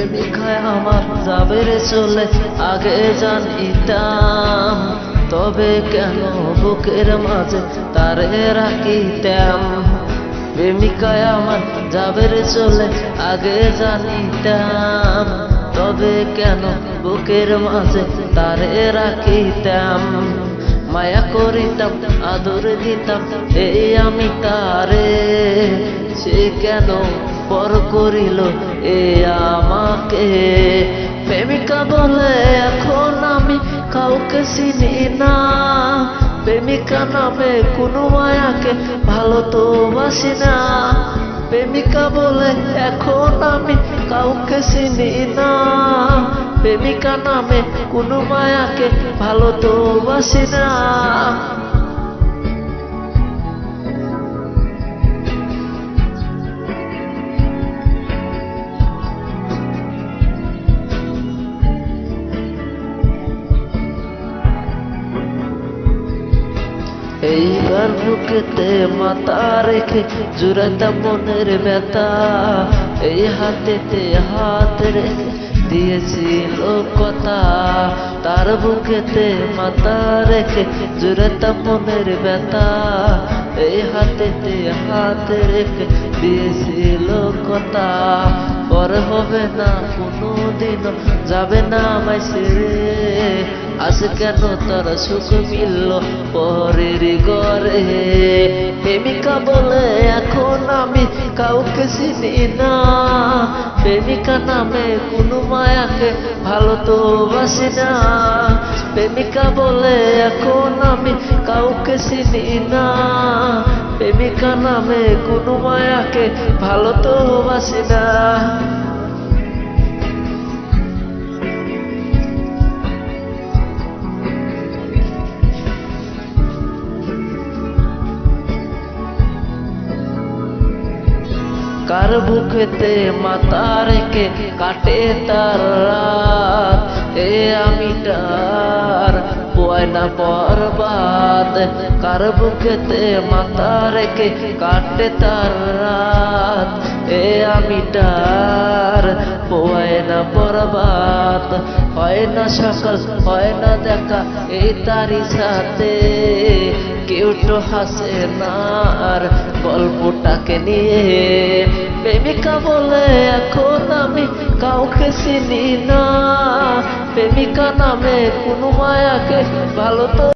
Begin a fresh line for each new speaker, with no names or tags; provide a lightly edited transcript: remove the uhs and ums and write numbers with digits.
প্রেমিকায় আমার যাবে রে চলে, আগে জানিতাম তবে কেন বুকের মাঝে তারে রাখিতাম। প্রেমিকায় আমার যাবে রে চলে, আগে জানিতাম তবে কেন বুকের মাঝে তারে রাখিতাম। মায়া করিতাম, আদর দিতাম এই আমি তারে, সে কেন পর করিল এ আমাকে। প্রেমিকা বলে এখন আমি কাউকে চিনি না, প্রেমিকা নামে কোনো মায়াকে ভালো তো বাসি না। প্রেমিকা বলে এখন আমি কাউকে চিনি না, প্রেমিকা নামে কোনো মায়াকে ভালো তো বাসি না। এইবার বুকেতে মাথা রেখে জুড়াতাম মনের ব্যথা, এই হাতেতে হাত রেখে দিয়েছিল কথা। তার বুকেতে মাথা রেখে জুড়াতাম মনের ব্যথা, এই হাতেতে হাত রেখে দিয়েছিল কথা। পর হবে না কোনো দিনও, যাবে না আমায় ছেড়ে, আজ কেন তার সুখ মিলল পরের ঘরে। প্রেমিকা বলে এখন আমি কাউকে চিনি না, প্রেমিকা নামে কোনো মায়াকে ভালো তো বাসি না। প্রেমিকা বলে এখন আমি কাউকে চিনি না, প্রেমিকা নামে কোনো মায়াকে ভালো তো বাসি না। কার বুকেতে মাথা রেখে কাটে তার রাত, এ আমি তার পোয় না বরবাদ। কার বুকেতে মাথা রেখে কাটে তার রাত, এ আমি তার পোয় না বরবাদ। হয় না সকাল হয় না দেখা এই তারি সাথে, কেউ তো হাসে না আর গল্পটাকে নিয়ে। প্রেমিকা বলে এখন আমি কাউকে চিনি না, প্রেমিকা নামে কোনো মায়াকে ভালো তো